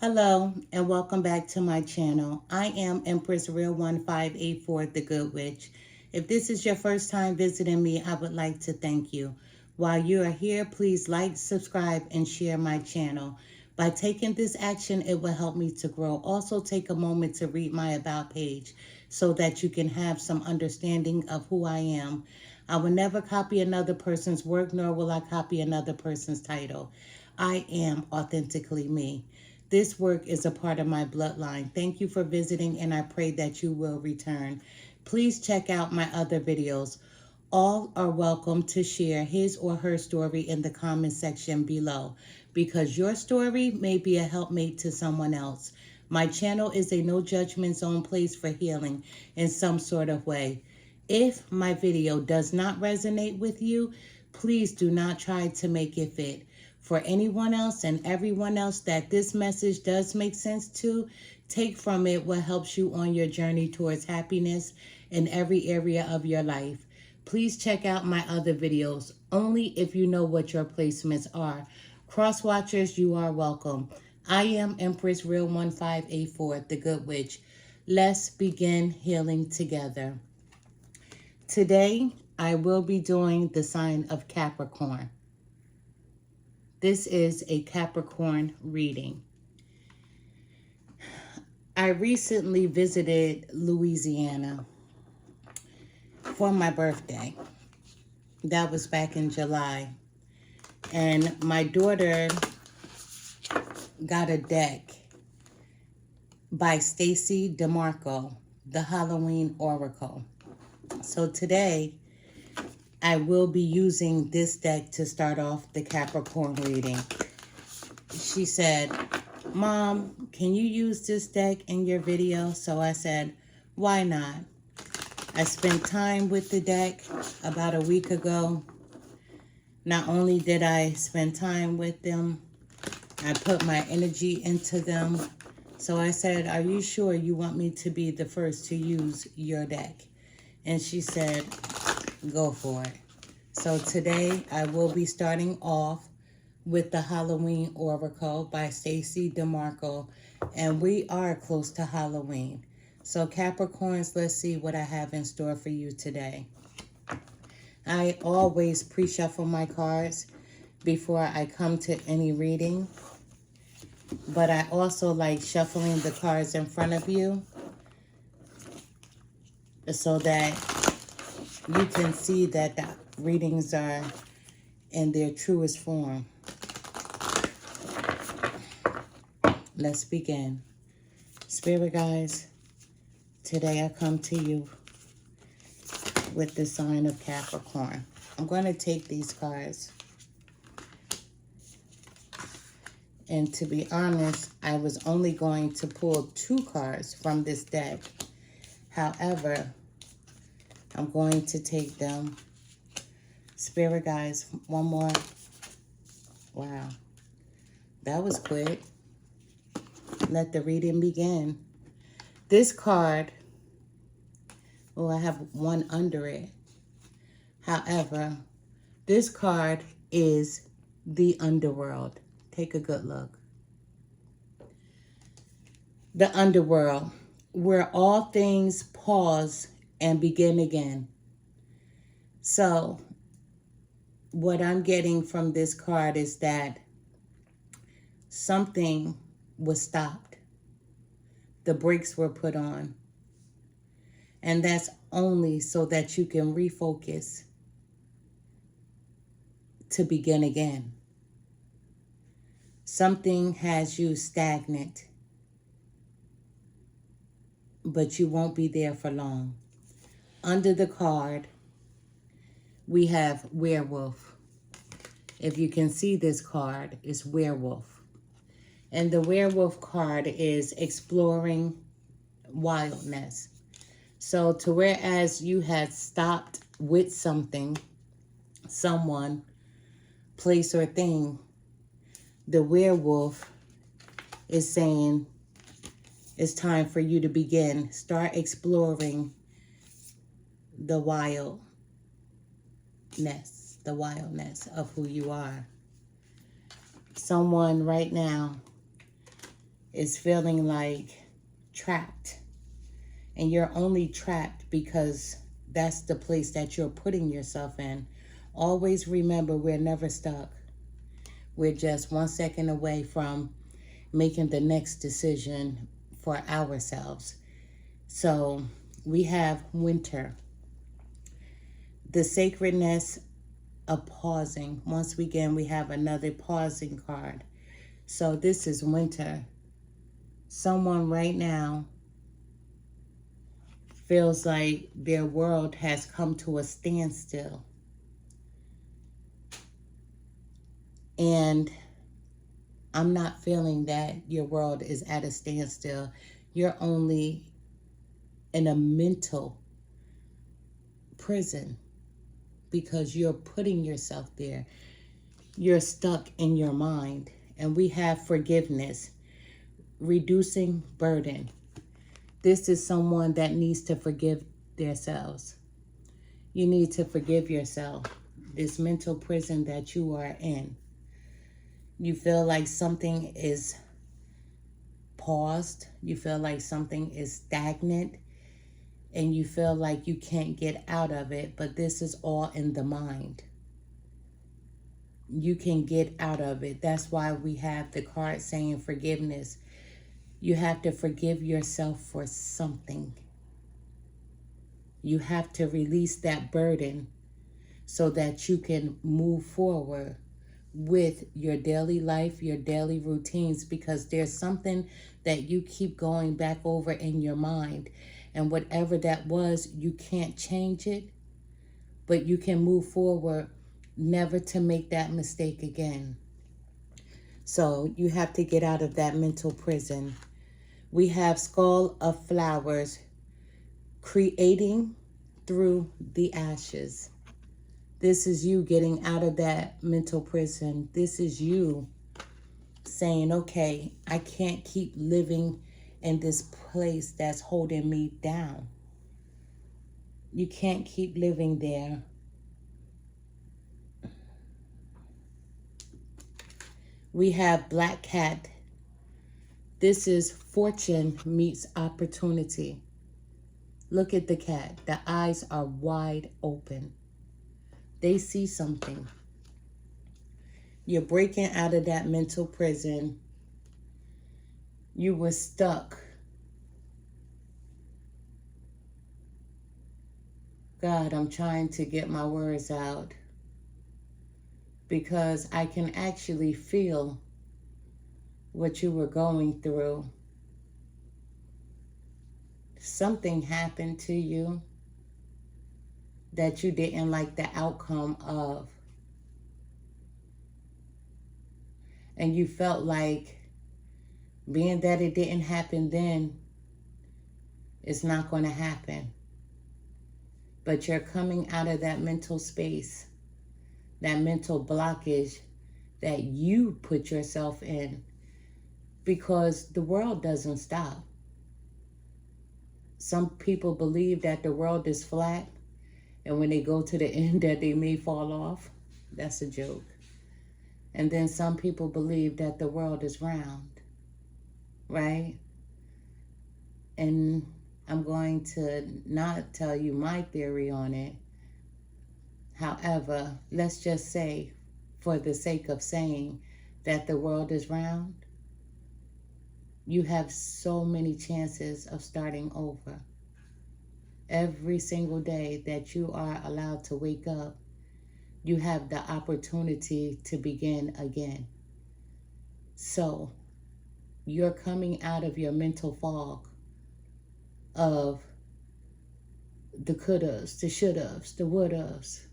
Hello and welcome back to my channel. I am Empress Real 1584, the Good Witch. If this is your first time visiting me, I would like to thank you. While you are here, please like, subscribe, and share my channel. By taking this action, it will help me to grow. Also, take a moment to read my About page so that you can have some understanding of who I am. I will never copy another person's work, nor will I copy another person's title. I am authentically me. This work is a part of my bloodline. Thank you for visiting, and I pray that you will return. Please check out my other videos. All are welcome to share his or her story in the comment section below, because your story may be a helpmate to someone else. My channel is a no judgment zone place for healing in some sort of way. If my video does not resonate with you, please do not try to make it fit. For anyone else and everyone else that this message does make sense to, take from it what helps you on your journey towards happiness in every area of your life. Please check out my other videos, only if you know what your placements are. Cross watchers, you are welcome. I am Empress Real 1584, the Good Witch. Let's begin healing together. Today, I will be doing the sign of Capricorn. This is a Capricorn reading. I recently visited Louisiana for my birthday. That was back in July. And my daughter got a deck by Stacy DeMarco, the Halloween Oracle. So today, I will be using this deck to start off the Capricorn reading. She said, "Mom, can you use this deck in your video?" So I said, why not? I spent time with the deck about a week ago. Not only did I spend time with them, I put my energy into them. So I said, "Are you sure you want me to be the first to use your deck?" And she said, "Go for it." So today I will be starting off with the Halloween Oracle by Stacy DeMarco, and we are close to Halloween. So Capricorns, let's see what I have in store for you today. I always pre-shuffle my cards before I come to any reading, but I also like shuffling the cards in front of you so that you can see that the readings are in their truest form. Let's begin. Spirit guides, today I come to you with the sign of Capricorn. I'm going to take these cards. And to be honest, I was only going to pull 2 cards from this deck. However, I'm going to take them. Spirit guides, one more. Wow, that was quick. Let the reading begin. This card, oh, I have one under it. However, this card is the underworld. Take a good look. The underworld, where all things pause and begin again. So, what I'm getting from this card is that something was stopped. The brakes were put on. And that's only so that you can refocus to begin again. Something has you stagnant, but you won't be there for long. Under the card, we have werewolf. If you can see this card, it's werewolf. And the werewolf card is exploring wildness. So to whereas you had stopped with something, someone, place, or thing, the werewolf is saying it's time for you to begin. Start exploring the wildness of who you are. Someone right now is feeling like trapped. And you're only trapped because that's the place that you're putting yourself in. Always remember, we're never stuck. We're just 1 second away from making the next decision for ourselves. So we have winter, the sacredness of pausing. Once again, we have another pausing card. So this is winter. Someone right now feels like their world has come to a standstill. And I'm not feeling that your world is at a standstill. You're only in a mental prison because you're putting yourself there. You're stuck in your mind. And we have forgiveness, reducing burden. This is someone that needs to forgive themselves. You need to forgive yourself. This mental prison that you are in. You feel like something is paused. You feel like something is stagnant. And you feel like you can't get out of it. But this is all in the mind. You can get out of it. That's why we have the card saying forgiveness. You have to forgive yourself for something. You have to release that burden so that you can move forward with your daily life, your daily routines, because there's something that you keep going back over in your mind. And whatever that was, you can't change it, but you can move forward, never to make that mistake again. So you have to get out of that mental prison. We have Skull of Flowers, creating through the ashes. This is you getting out of that mental prison. This is you saying, okay, I can't keep living in this place that's holding me down. You can't keep living there. We have Black Cat. This is fortune meets opportunity. Look at the cat. The eyes are wide open. They see something. You're breaking out of that mental prison. You were stuck. God, I'm trying to get my words out because I can actually feel what you were going through. Something happened to you that you didn't like the outcome of. And you felt like, being that it didn't happen then, it's not going to happen. But you're coming out of that mental space, that mental blockage that you put yourself in, because the world doesn't stop. Some people believe that the world is flat, and when they go to the end that they may fall off. That's a joke. And then some people believe that the world is round, right? And I'm going to not tell you my theory on it. However, let's just say, for the sake of saying that the world is round, you have so many chances of starting over. Every single day that you are allowed to wake up, you have the opportunity to begin again. So you're coming out of your mental fog of the couldas, the shouldas, the wouldas.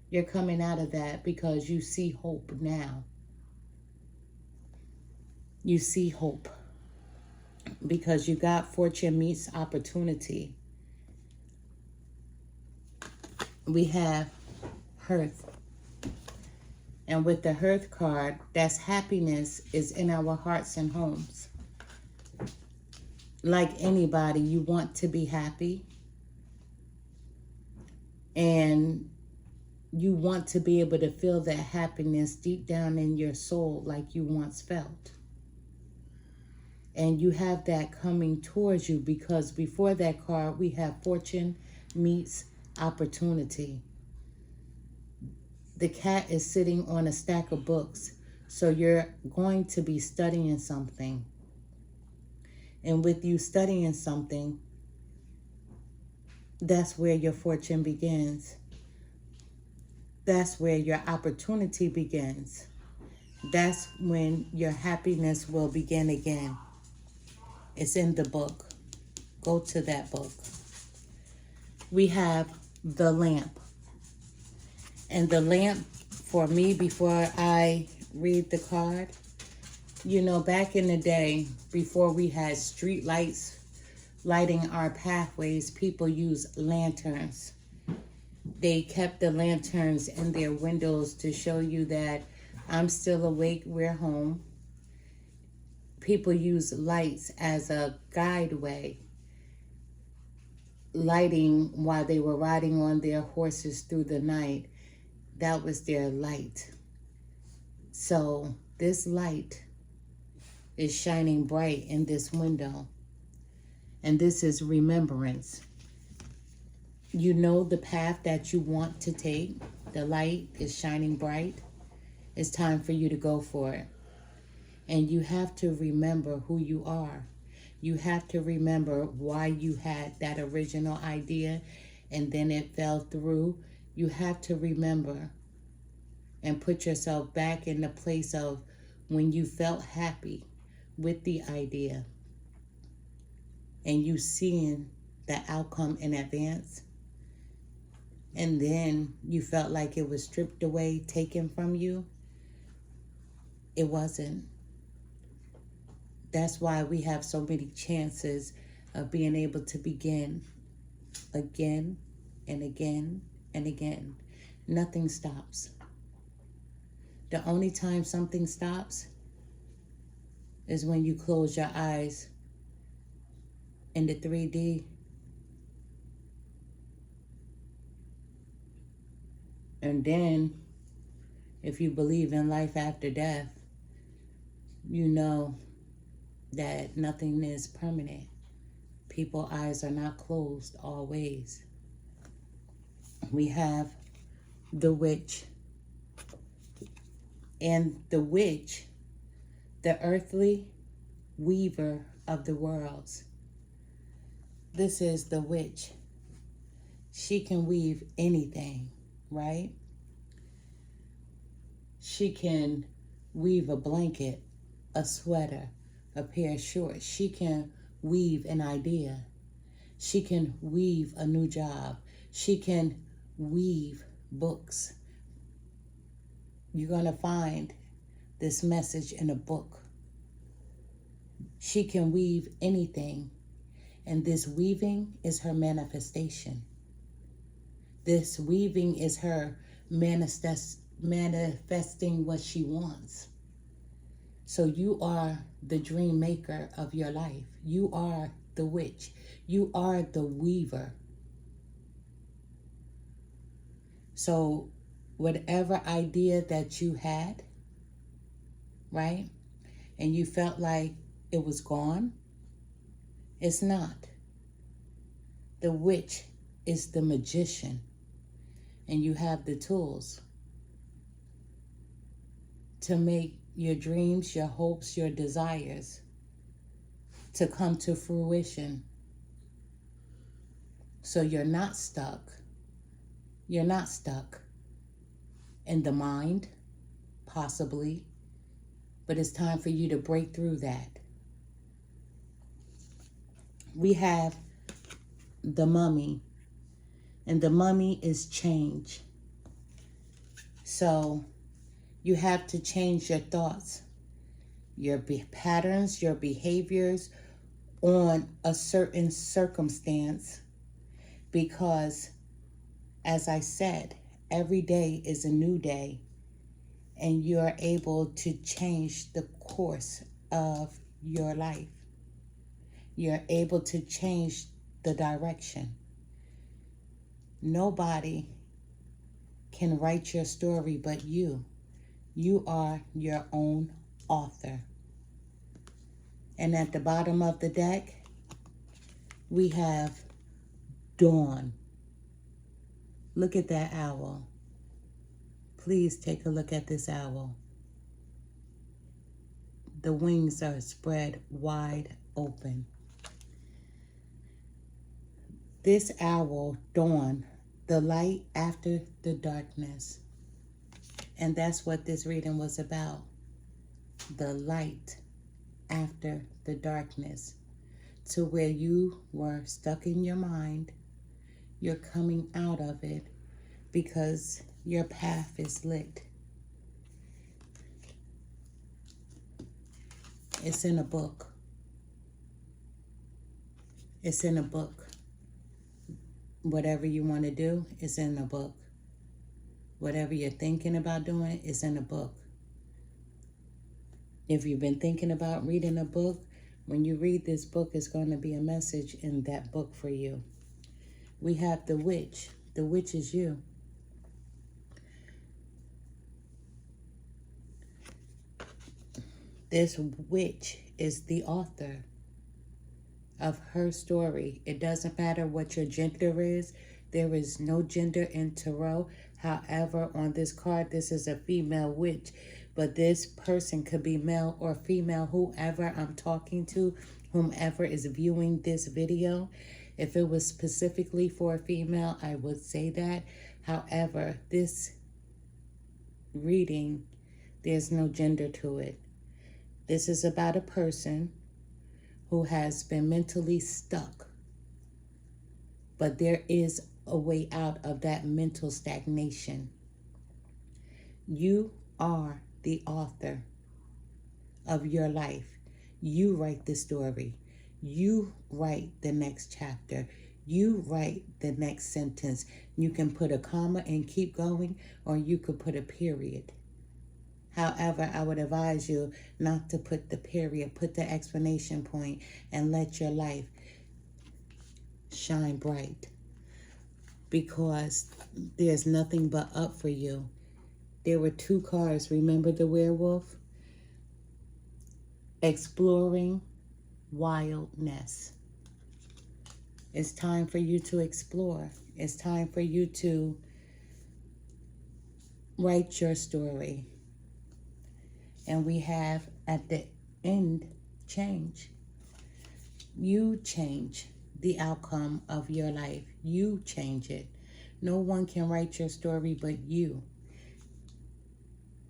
You're coming out of that because you see hope now. You see hope because you got fortune meets opportunity. We have Hearth. And with the Hearth card, that's happiness is in our hearts and homes. Like anybody, you want to be happy. And you want to be able to feel that happiness deep down in your soul like you once felt. And you have that coming towards you, because before that card, we have fortune meets opportunity. The cat is sitting on a stack of books. So you're going to be studying something. And with you studying something, that's where your fortune begins. That's where your opportunity begins. That's when your happiness will begin again. It's in the book. Go to that book. We have the lamp. And the lamp, for me, before I read the card, you know, back in the day, before we had street lights lighting our pathways, people used lanterns. They kept the lanterns in their windows to show you that I'm still awake, we're home. People use lights as a guideway, lighting while they were riding on their horses through the night. That was their light. So this light is shining bright in this window. And this is remembrance. You know the path that you want to take. The light is shining bright. It's time for you to go for it. And you have to remember who you are. You have to remember why you had that original idea and then it fell through. You have to remember and put yourself back in the place of when you felt happy with the idea and you seeing the outcome in advance, and then you felt like it was stripped away, taken from you. It wasn't. That's why we have so many chances of being able to begin again and again and again. Nothing stops. The only time something stops is when you close your eyes in the 3D and then if you believe in life after death, you know that nothing is permanent. People's eyes are not closed always. We have the witch. And the witch, the earthly weaver of the worlds. This is the witch. She can weave anything, right? She can weave a blanket, a sweater, a pair of shorts. She can weave an idea. She can weave a new job. She can weave books. You're going to find this message in a book. She can weave anything. And this weaving is her manifestation. This weaving is her manifesting what she wants. So you are the dream maker of your life. You are the witch. You are the weaver. So whatever idea that you had, right, and you felt like it was gone, it's not. The witch is the magician, and you have the tools to make your dreams, your hopes, your desires to come to fruition. So you're not stuck. You're not stuck in the mind, possibly, but it's time for you to break through that. We have the mummy, and the mummy is change. So you have to change your thoughts, your patterns, your behaviors on a certain circumstance, because, as I said, every day is a new day, and you're able to change the course of your life. You're able to change the direction. Nobody can write your story but you. You are your own author. And at the bottom of the deck, we have dawn. Look at that owl. Please take a look at this owl. The wings are spread wide open. This owl, dawn, the light after the darkness. And that's what this reading was about. The light after the darkness. To where you were stuck in your mind. You're coming out of it because your path is lit. It's in a book. It's in a book. Whatever you want to do is in a book. Whatever you're thinking about doing is in a book. If you've been thinking about reading a book, when you read this book, it's going to be a message in that book for you. We have the witch. The witch is you. This witch is the author of her story. It doesn't matter what your gender is. There is no gender in tarot. However, on this card, this is a female witch. But this person could be male or female, whoever I'm talking to, whomever is viewing this video. If it was specifically for a female, I would say that. However, this reading, there's no gender to it. This is about a person who has been mentally stuck. But there is a way out of that mental stagnation. You are the author of your life. You write the story. You write the next chapter. You write the next sentence. You can put a comma and keep going, or you could put a period. However, I would advise you not to put the period, put the exclamation point, and let your life shine bright. Because there's nothing but up for you. There were two cards. Remember the werewolf? Exploring wildness. It's time for you to explore. It's time for you to write your story. And we have at the end change. You change the outcome of your life. You change it. No one can write your story but you.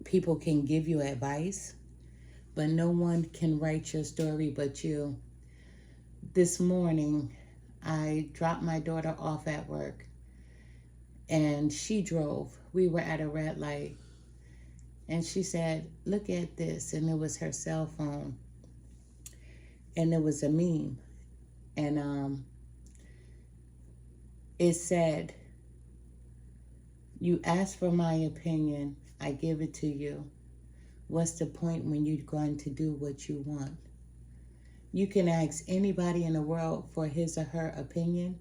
People can give you advice, but no one can write your story but you. This morning, I dropped my daughter off at work, and she drove. We were at a red light, and she said, "Look at this," and it was her cell phone, and it was a meme, and it said, "You asked for my opinion, I give it to you. What's the point when you're going to do what you want?" You can ask anybody in the world for his or her opinion,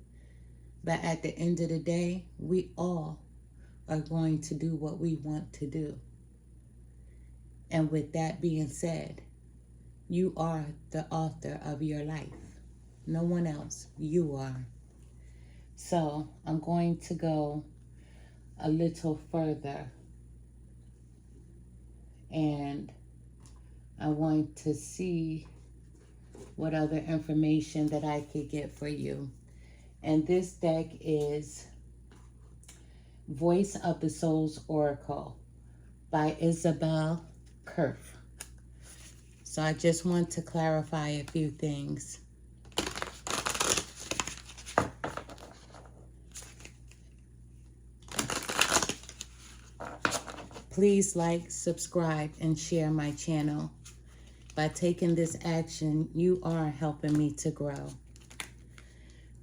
but at the end of the day, we all are going to do what we want to do. And with that being said, you are the author of your life. No one else. You are. So I'm going to go a little further. And I want to see what other information that I could get for you. And this deck is Voice of the Soul's Oracle by Isabel Kerf. So I just want to clarify a few things. Please like, subscribe, and share my channel. By taking this action, you are helping me to grow.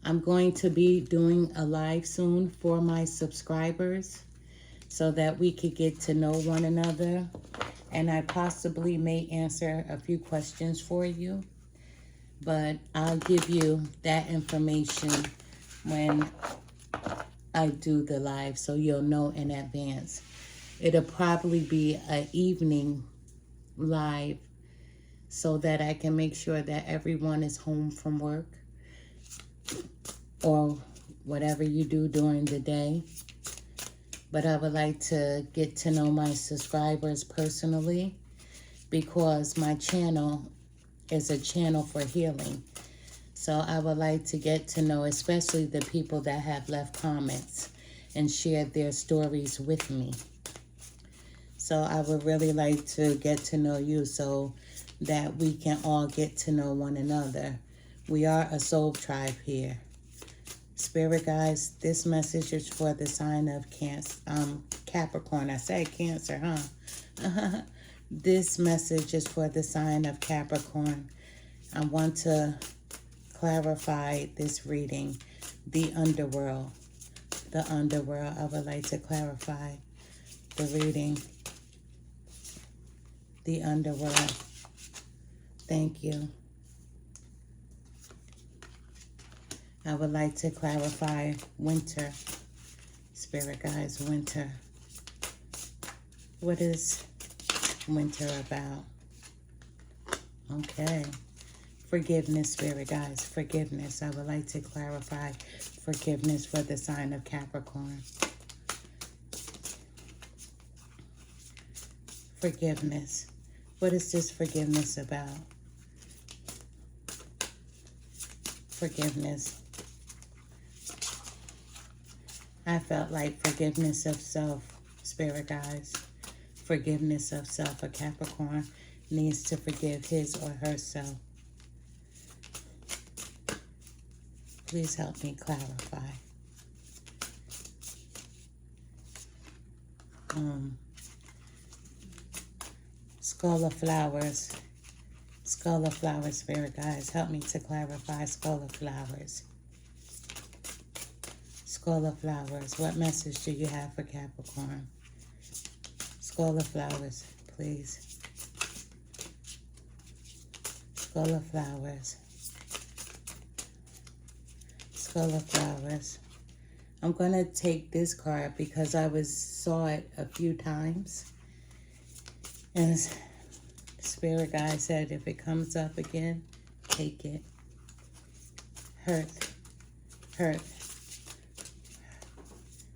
I'm going to be doing a live soon for my subscribers so that we could get to know one another. And I possibly may answer a few questions for you. But I'll give you that information when I do the live so you'll know in advance. It'll probably be an evening live so that I can make sure that everyone is home from work or whatever you do during the day. But I would like to get to know my subscribers personally, because my channel is a channel for healing. So I would like to get to know especially the people that have left comments and shared their stories with me. So I would really like to get to know you so that we can all get to know one another. We are a soul tribe here. Spirit guys, this message is for the sign of Capricorn. I said Cancer, huh? This message is for the sign of Capricorn. I want to clarify this reading. The underworld. The underworld. I would like to clarify the reading. The underworld. Thank you. I would like to clarify winter. Spirit guys, winter. What is winter about? Okay. Forgiveness, spirit guys. Forgiveness. I would like to clarify forgiveness for the sign of Capricorn. Forgiveness. What is this forgiveness about? Forgiveness. I felt like forgiveness of self, spirit guys. Forgiveness of self. A Capricorn needs to forgive his or herself. Please help me clarify. Skull of flowers. Skull of flowers, spirit guys. Help me to clarify skull of flowers. Skull of flowers. What message do you have for Capricorn? Skull of flowers, please. Skull of flowers. Skull of flowers. I'm going to take this card because I saw it a few times. And spirit guide said if it comes up again, take it. Hurt. Hurt.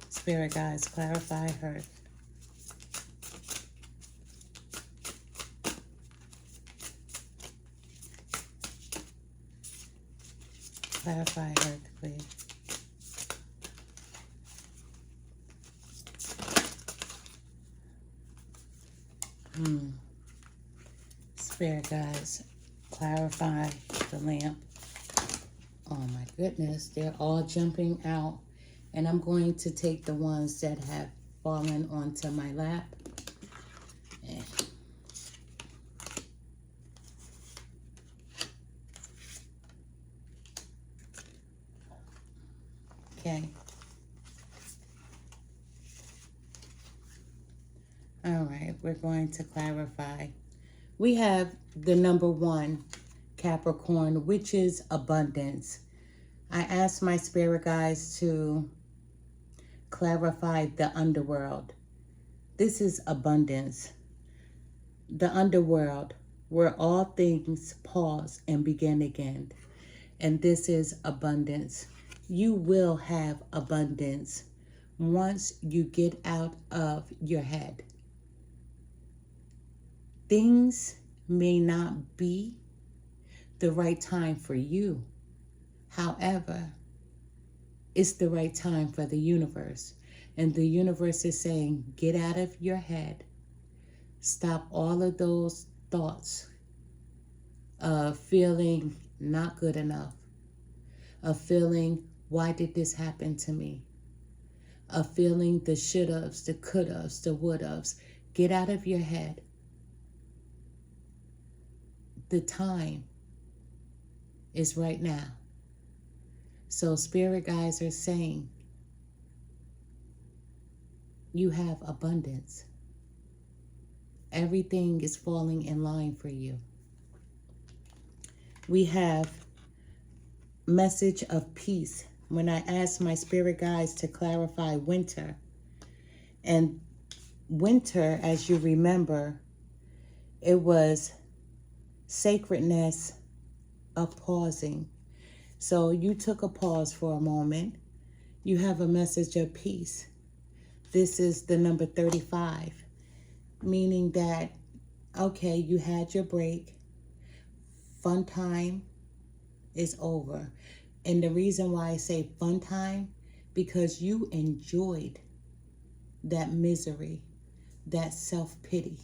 Spirit guides, clarify hurt. Clarify hurt, please. Spirit guides, clarify the lamp. Oh my goodness, they're all jumping out. And I'm going to take the ones that have fallen onto my lap. Okay. All right, we're going to clarify. We have the number 1, Capricorn, which is abundance. I asked my spirit guides to clarify the underworld. This is abundance. The underworld, where all things pause and begin again. And this is abundance. You will have abundance once you get out of your head. Things may not be the right time for you. However, it's the right time for the universe. And the universe is saying, get out of your head. Stop all of those thoughts of feeling not good enough. Of feeling, why did this happen to me? Of feeling the should-haves, the could-haves, the would-haves. Get out of your head. The time is right now. So spirit guides are saying, you have abundance. Everything is falling in line for you. We have message of peace. When I asked my spirit guides to clarify winter, and winter, as you remember, it was sacredness of pausing. So you took a pause for a moment. You have a message of peace. This is the number 35, meaning that, okay, you had your break. Fun time is over. And the reason why I say fun time, because you enjoyed that misery, that self-pity,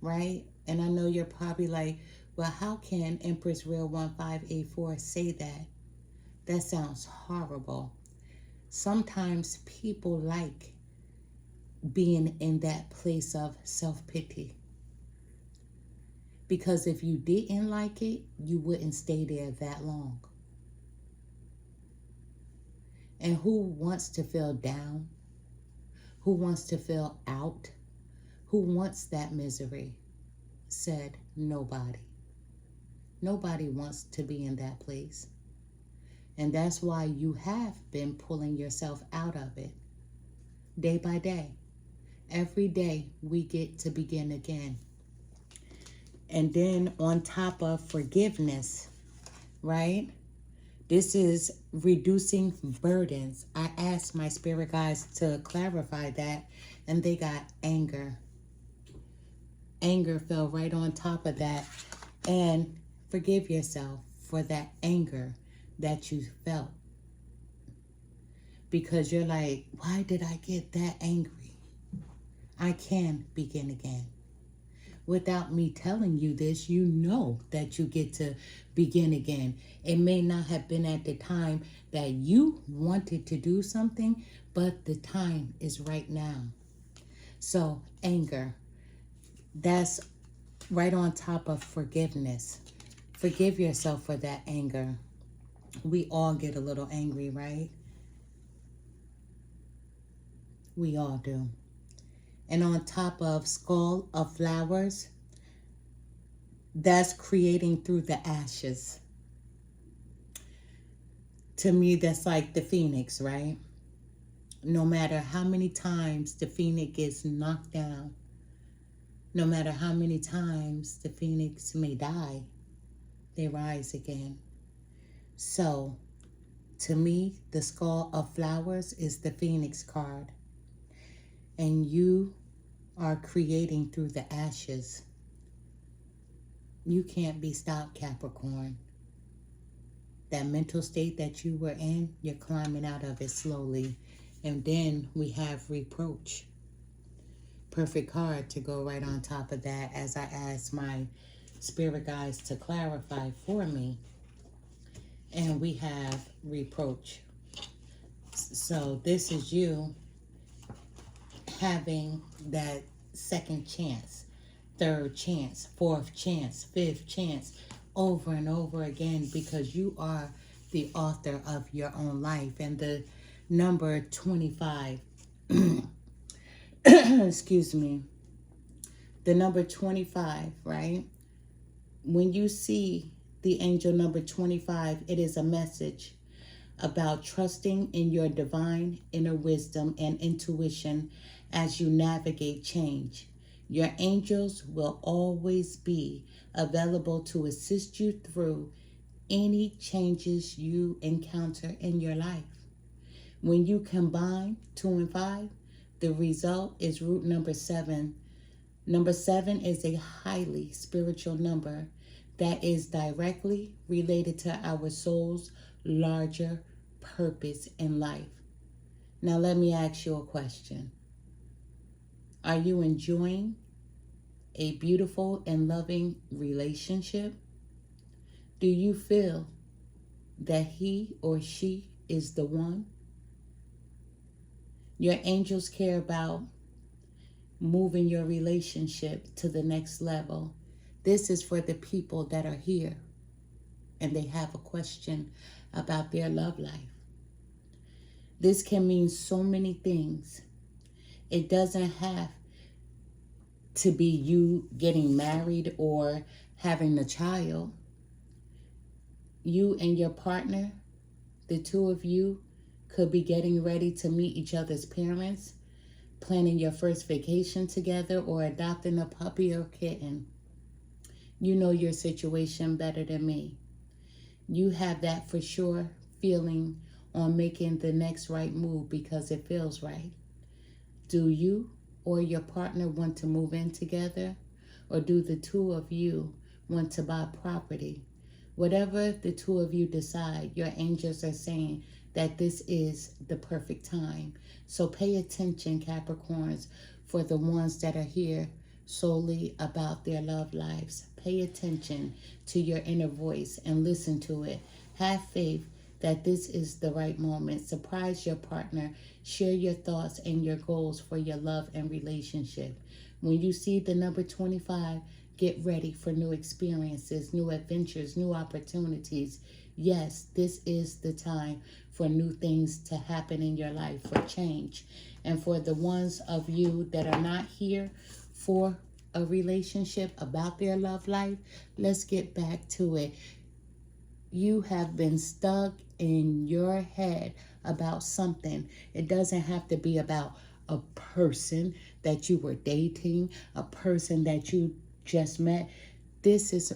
right? And I know you're probably like, well, how can Empress Real 1584 say that? That sounds horrible. Sometimes people like being in that place of self-pity. Because if you didn't like it, you wouldn't stay there that long. And who wants to feel down? Who wants to feel out? Who wants that misery? Said nobody. Nobody wants to be in that place. And that's why you have been pulling yourself out of it. Day by day. Every day we get to begin again. And then on top of forgiveness, right? This is reducing burdens. I asked my spirit guides to clarify that, and they got anger. Anger fell right on top of that. And forgive yourself for that anger that you felt. Because you're like, why did I get that angry? I can begin again. Without me telling you this, you know that you get to begin again. It may not have been at the time that you wanted to do something, but the time is right now. So anger, that's right on top of forgiveness. Forgive yourself for that anger. We all get a little angry, right? We all do. And on top of skull of flowers, that's creating through the ashes. To me, that's like the phoenix, right? No matter how many times the phoenix gets knocked down, no matter how many times the phoenix may die, they rise again. So, to me, the skull of flowers is the phoenix card. And you are creating through the ashes. You can't be stopped, Capricorn. That mental state that you were in, you're climbing out of it slowly. And then we have reproach. Perfect card to go right on top of that as I ask my spirit guides to clarify for me. And we have reproach. So this is you having that second chance, third chance, fourth chance, fifth chance, over and over again, because you are the author of your own life. And the number 25, excuse me, the number 25, right? When you see the angel number 25, it is a message about trusting in your divine inner wisdom and intuition as you navigate change. Your angels will always be available to assist you through any changes you encounter in your life. When you combine 2 and 5, the result is root number 7. Number 7 is a highly spiritual number that is directly related to our soul's larger purpose in life. Now let me ask you a question. Are you enjoying a beautiful and loving relationship? Do you feel that he or she is the one? Your angels care about moving your relationship to the next level. This is for the people that are here and they have a question about their love life. This can mean so many things. It doesn't have to be you getting married or having a child. You and your partner, the two of you, could be getting ready to meet each other's parents, planning your first vacation together, or adopting a puppy or kitten. You know your situation better than me. You have that for sure feeling on making the next right move because it feels right. Do you or your partner want to move in together? Or do the two of you want to buy property? Whatever the two of you decide, your angels are saying that this is the perfect time. So pay attention, Capricorns, for the ones that are here solely about their love lives. Pay attention to your inner voice and listen to it. Have faith that this is the right moment. Surprise your partner. Share your thoughts and your goals for your love and relationship. When you see the number 25, get ready for new experiences, new adventures, new opportunities. Yes, this is the time for new things to happen in your life, for change. And for the ones of you that are not here for a relationship, about their love life, let's get back to it. You have been stuck in your head about something. It doesn't have to be about a person that you were dating, a person that you just met. This is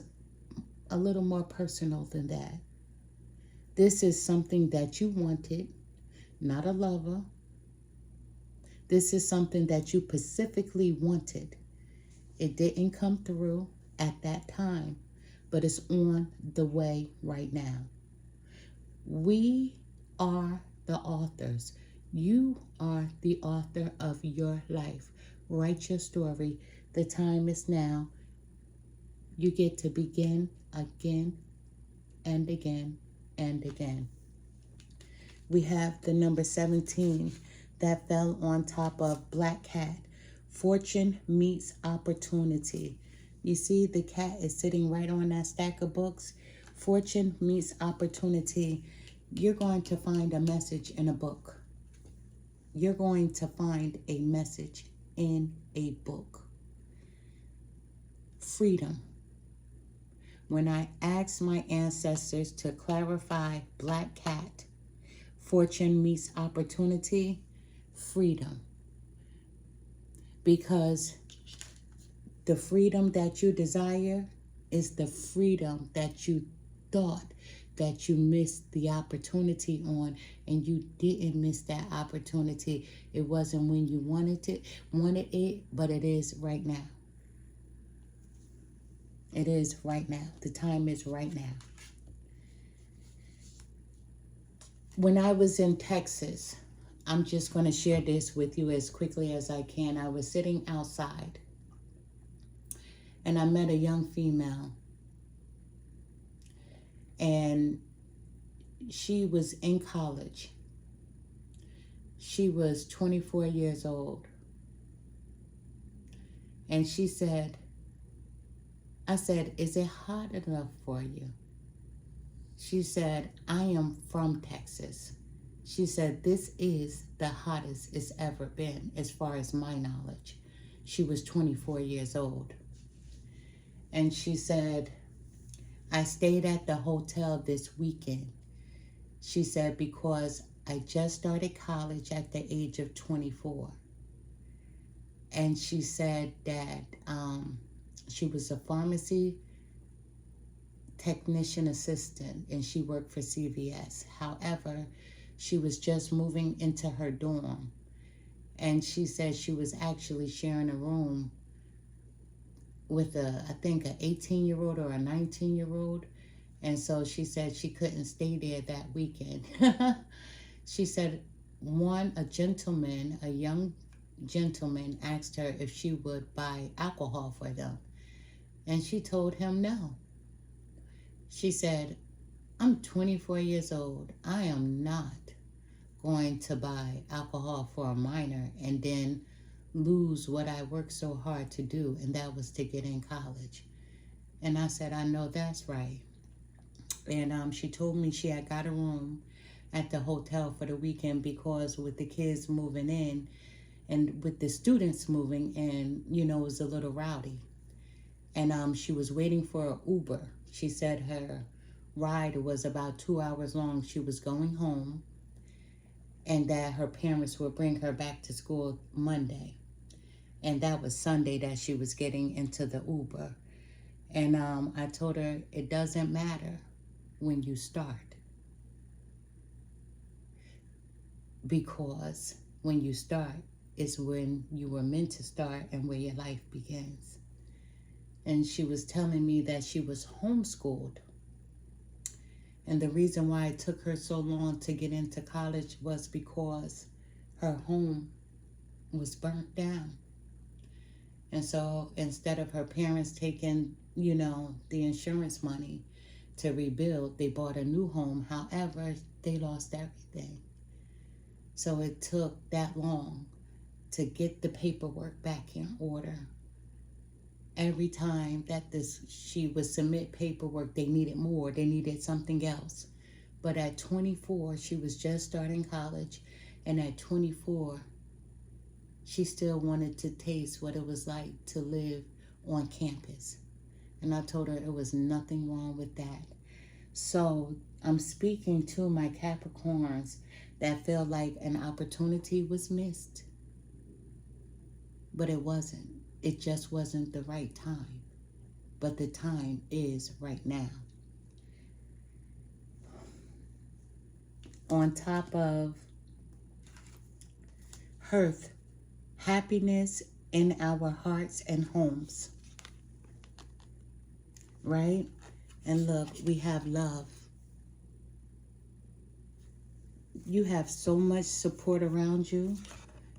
a little more personal than that. This is something that you wanted, not a lover. This is something that you specifically wanted. It didn't come through at that time, but it's on the way right now. We are the authors. You are the author of your life. Write your story. The time is now. You get to begin again and again and again. We have the number 17 that fell on top of Black Cat. Fortune meets opportunity. You see the cat is sitting right on that stack of books. Fortune meets opportunity. You're going to find a message in a book. You're going to find a message in a book. Freedom. When I asked my ancestors to clarify Black Cat, fortune meets opportunity, freedom. Because the freedom that you desire is the freedom that you thought that you missed the opportunity on, and you didn't miss that opportunity. It wasn't when you wanted it, but it is right now. It is right now. The time is right now. When I was in Texas, I'm just going to share this with you as quickly as I can. I was sitting outside and I met a young female, and she was in college. She was 24 years old. And she said, I said, is it hot enough for you? She said, I am from Texas. She said, this is the hottest it's ever been as far as my knowledge. She was 24 years old. And she said, I stayed at the hotel this weekend. She said, because I just started college at the age of 24. And she said that she was a pharmacy technician assistant and she worked for CVS. However, she was just moving into her dorm. And she said she was actually sharing a room with I think an 18-year-old or a 19-year-old. And so she said she couldn't stay there that weekend. She said a young gentleman asked her if she would buy alcohol for them. And she told him no. She said, I'm 24 years old. I am not going to buy alcohol for a minor and then lose what I worked so hard to do, and that was to get in college. And I said, I know that's right. And she told me she had got a room at the hotel for the weekend because with the kids moving in and with the students moving in, it was a little rowdy. And she was waiting for an Uber. She said her ride was about 2 hours long. She was going home and that her parents would bring her back to school Monday. And that was Sunday that she was getting into the Uber. And I told her it doesn't matter when you start, because when you start is when you were meant to start and where your life begins. And she was telling me that she was homeschooled. And the reason why it took her so long to get into college was because her home was burnt down. And so instead of her parents taking, the insurance money to rebuild, they bought a new home. However, they lost everything. So it took that long to get the paperwork back in order. Every time that she would submit paperwork, they needed more. They needed something else. But at 24, she was just starting college. And at 24, she still wanted to taste what it was like to live on campus. And I told her it was nothing wrong with that. So I'm speaking to my Capricorns that feel like an opportunity was missed. But it wasn't. It just wasn't the right time. But the time is right now. On top of hearth, happiness in our hearts and homes. Right? And look, we have love. You have so much support around you.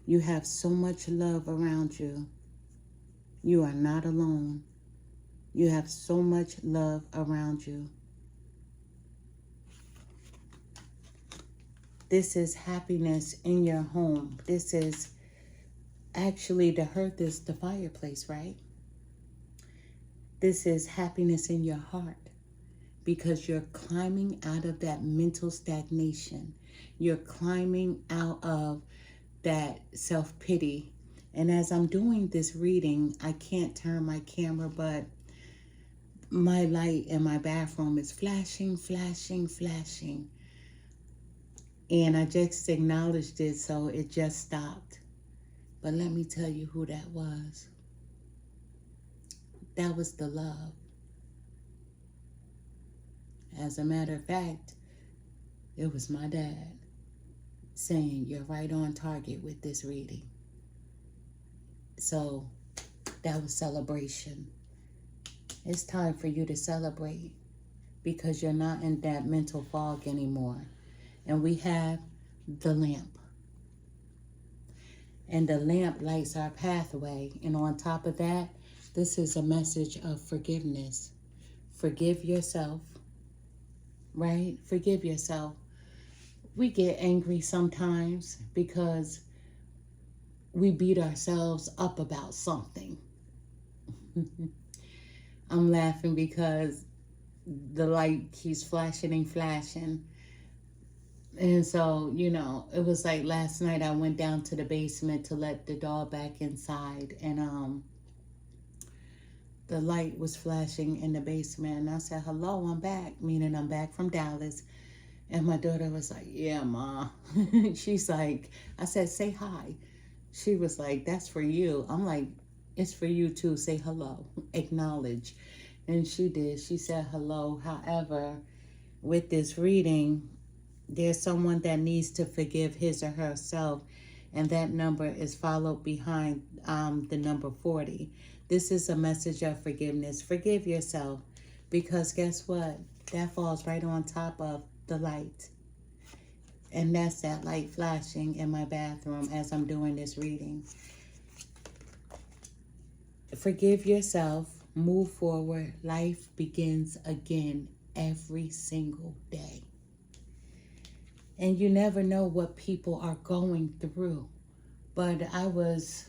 You have so much love around you. You are not alone. You have so much love around you. This is happiness in your home. This is actually, the hearth is the fireplace, right? This is happiness in your heart, because you're climbing out of that mental stagnation. You're climbing out of that self-pity. And as I'm doing this reading, I can't turn my camera, but my light in my bathroom is flashing, flashing, flashing. And I just acknowledged it, so it just stopped. But let me tell you who that was. That was the love. As a matter of fact, it was my dad saying, you're right on target with this reading. So that was celebration. It's time for you to celebrate, because you're not in that mental fog anymore. And we have the lamp. And the lamp lights our pathway. And on top of that, this is a message of forgiveness. Forgive yourself, right? Forgive yourself. We get angry sometimes because we beat ourselves up about something. I'm laughing because the light keeps flashing and flashing. And so, it was like last night I went down to the basement to let the dog back inside, and the light was flashing in the basement, and I said, hello, I'm back, meaning I'm back from Dallas. And my daughter was like, yeah, Ma. She's like, I said, say hi. She was like, that's for you. I'm like, it's for you too. Say hello, acknowledge. And she did. She said hello. However, with this reading, there's someone that needs to forgive his or herself, and that number is followed behind the number 40. This is a message of forgiveness. Forgive yourself, because guess what? That falls right on top of the light. And that's that light flashing in my bathroom as I'm doing this reading. Forgive yourself. Move forward. Life begins again every single day. And you never know what people are going through. But I was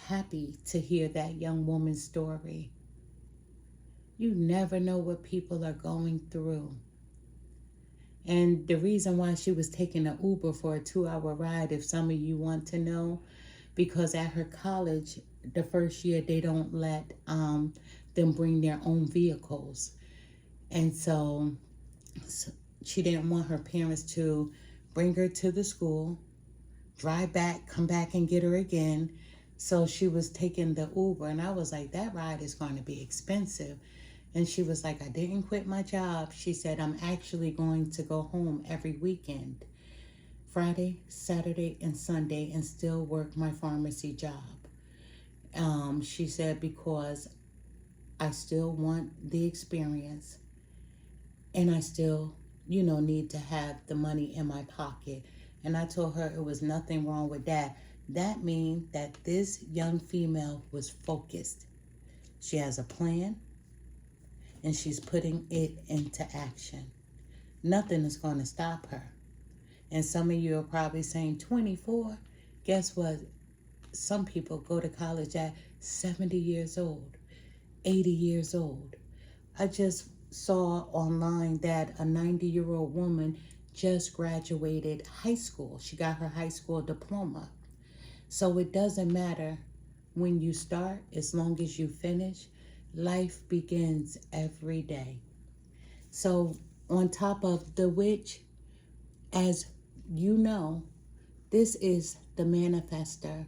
happy to hear that young woman's story. You never know what people are going through. And the reason why she was taking an Uber for a 2-hour ride, if some of you want to know, because at her college, the first year, they don't let them bring their own vehicles. And so she didn't want her parents to bring her to the school, drive back, come back and get her again. So she was taking the Uber, and I was like, that ride is going to be expensive. And she was like, I didn't quit my job. She said, I'm actually going to go home every weekend, Friday, Saturday, and Sunday, and still work my pharmacy job. She said, because I still want the experience, and I still, need to have the money in my pocket. And I told her it was nothing wrong with that. That means that this young female was focused. She has a plan, and she's putting it into action. Nothing is going to stop her. And some of you are probably saying, 24? Guess what? Some people go to college at 70 years old, 80 years old. I just saw online that a 90-year-old woman just graduated high school. She got her high school diploma. So it doesn't matter when you start, as long as you finish. Life begins every day. So on top of the witch, as you know, this is the manifester,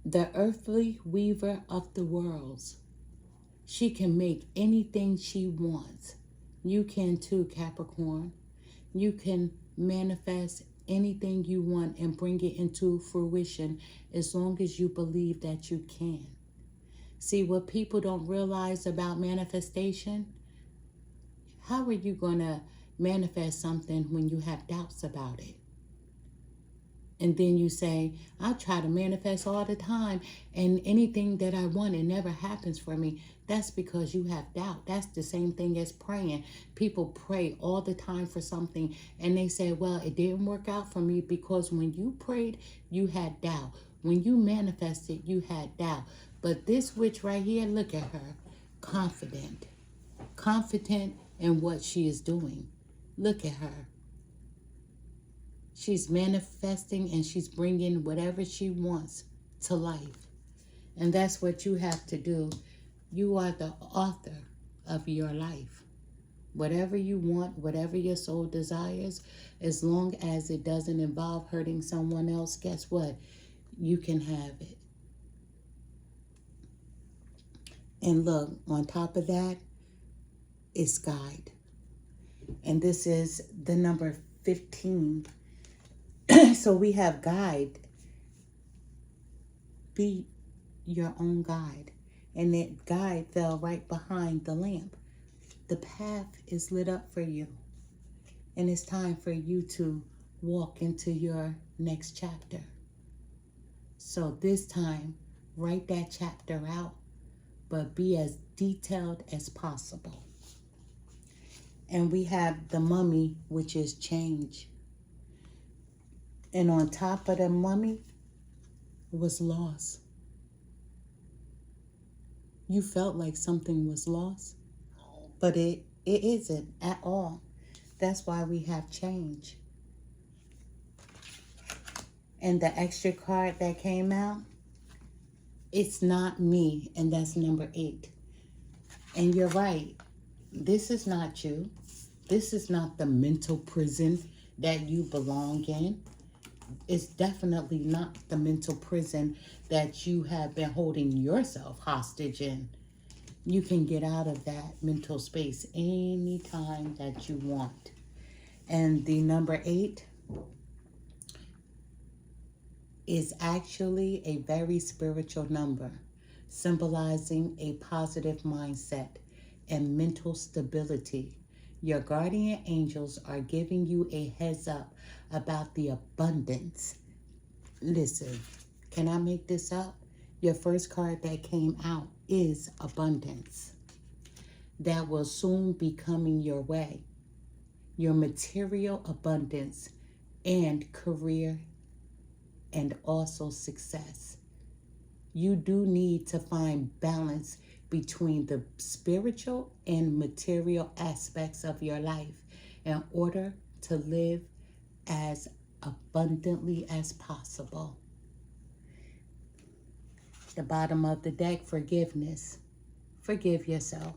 the earthly weaver of the worlds. She can make anything she wants. You can too, Capricorn. You can manifest anything you want and bring it into fruition as long as you believe that you can. See, what people don't realize about manifestation, how are you going to manifest something when you have doubts about it? And then you say, I try to manifest all the time, and anything that I want, it never happens for me. That's because you have doubt. That's the same thing as praying. People pray all the time for something, and they say, well, it didn't work out for me because when you prayed, you had doubt. When you manifested, you had doubt. But this witch right here, look at her, confident in what she is doing. Look at her. She's manifesting, and she's bringing whatever she wants to life. And that's what you have to do. You are the author of your life. Whatever you want, whatever your soul desires, as long as it doesn't involve hurting someone else, guess what? You can have it. And look, on top of that, it's guide. And this is the number 15. So we have guide. Be your own guide. And that guide fell right behind the lamp. The path is lit up for you. And it's time for you to walk into your next chapter. So this time, write that chapter out, but be as detailed as possible. And we have the mummy, which is change. And on top of the mummy was loss. You felt like something was lost, but it isn't at all. That's why we have change. And the extra card that came out, it's not me, and that's number 8. And you're right. This is not you. This is not the mental prison that you belong in. It's definitely not the mental prison that you have been holding yourself hostage in. You can get out of that mental space anytime that you want. And the number 8 is actually a very spiritual number, symbolizing a positive mindset and mental stability. Your guardian angels are giving you a heads up about the abundance. Listen, can I make this up? Your first card that came out is abundance. That will soon be coming your way. Your material abundance and career and also success. You do need to find balance between the spiritual and material aspects of your life in order to live as abundantly as possible. The bottom of the deck, forgiveness. Forgive yourself.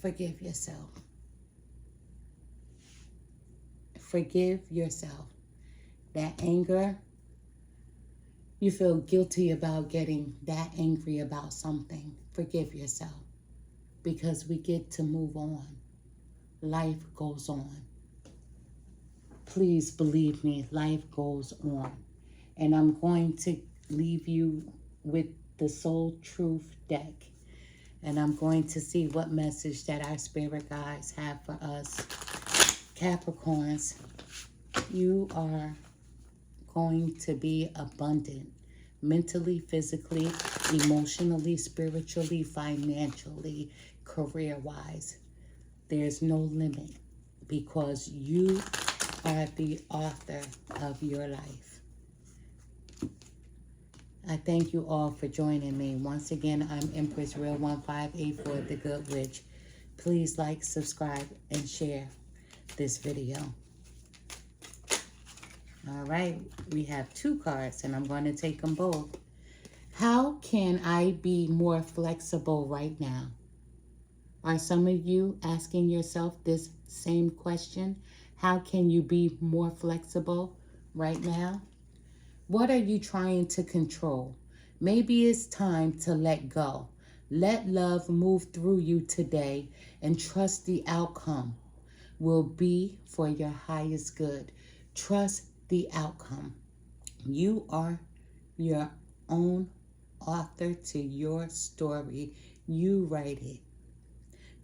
Forgive yourself. Forgive yourself. That anger, You feel guilty about getting that angry about something. Forgive yourself, because we get to move on. Life goes on. Please believe me, life goes on. And I'm going to leave you with the Soul Truth deck. And I'm going to see what message that our spirit guides have for us. Capricorns, you are going to be abundant. Mentally, physically, emotionally, spiritually, financially, career-wise. There's no limit, because you are the author of your life. I thank you all for joining me. Once again, I'm Empress Real 1584, the Good Witch. Please like, subscribe, and share this video. All right, we have 2 cards, and I'm going to take them both. How can I be more flexible right now? Are some of you asking yourself this same question? How can you be more flexible right now? What are you trying to control? Maybe it's time to let go. Let love move through you today and trust the outcome will be for your highest good. Trust the outcome. You are your own author to your story. You write it.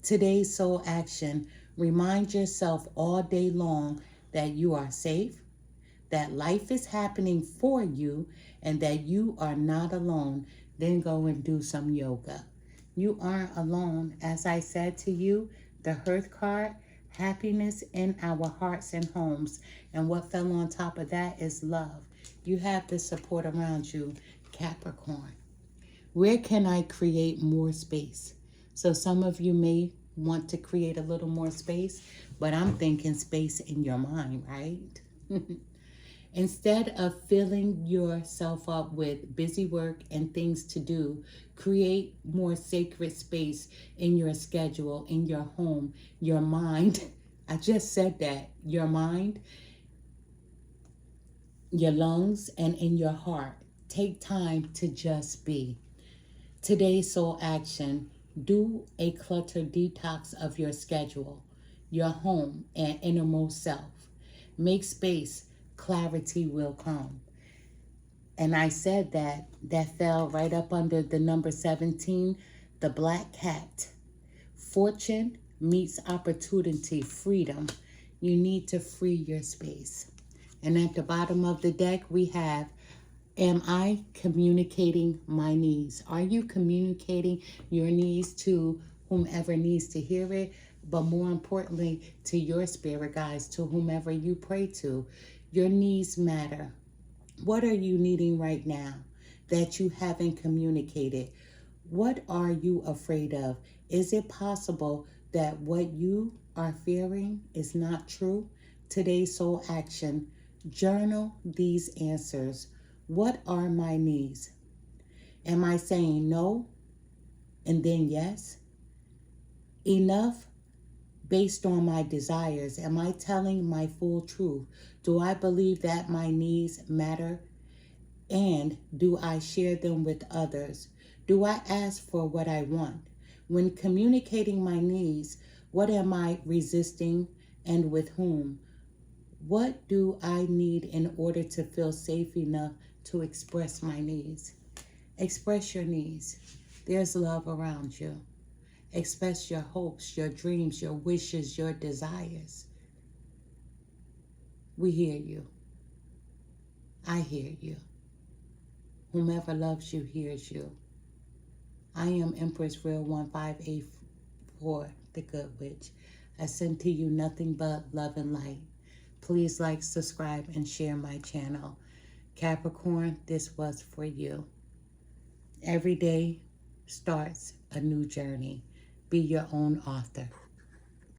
Today's soul action: remind yourself all day long that you are safe, that life is happening for you, and that you are not alone. Then go and do some yoga. You aren't alone. As I said to you, the Hearth card, happiness in our hearts and homes. And what fell on top of that is love. You have the support around you, Capricorn. Where can I create more space? So some of you may want to create a little more space, but I'm thinking space in your mind, right? Instead of filling yourself up with busy work and things to do, create more sacred space in your schedule, in your home, your mind. I just said that. Your mind, your lungs, and in your heart. Take time to just be. Today's soul action: do a clutter detox of your schedule, your home, and innermost self. Make space. Clarity will come. And I said that fell right up under the number 17, the black cat. Fortune meets opportunity, freedom. You need to free your space. And at the bottom of the deck, we have, am I communicating my needs? Are you communicating your needs to whomever needs to hear it? But more importantly, to your spirit guides, to whomever you pray to. Your needs matter. What are you needing right now that you haven't communicated? What are you afraid of? Is it possible that what you are fearing is not true? Today's soul action: journal these answers. What are my needs? Am I saying no and then yes? Enough based on my desires? Am I telling my full truth? Do I believe that my needs matter? And do I share them with others? Do I ask for what I want? When communicating my needs, what am I resisting and with whom? What do I need in order to feel safe enough to express my needs? Express your needs. There's love around you. Express your hopes, your dreams, your wishes, your desires. We hear you. I hear you. Whomever loves you hears you. I am Empress Real 1584, the Good Witch. I send to you nothing but love and light. Please like, subscribe, and share my channel. Capricorn, this was for you. Every day starts a new journey. Be your own author.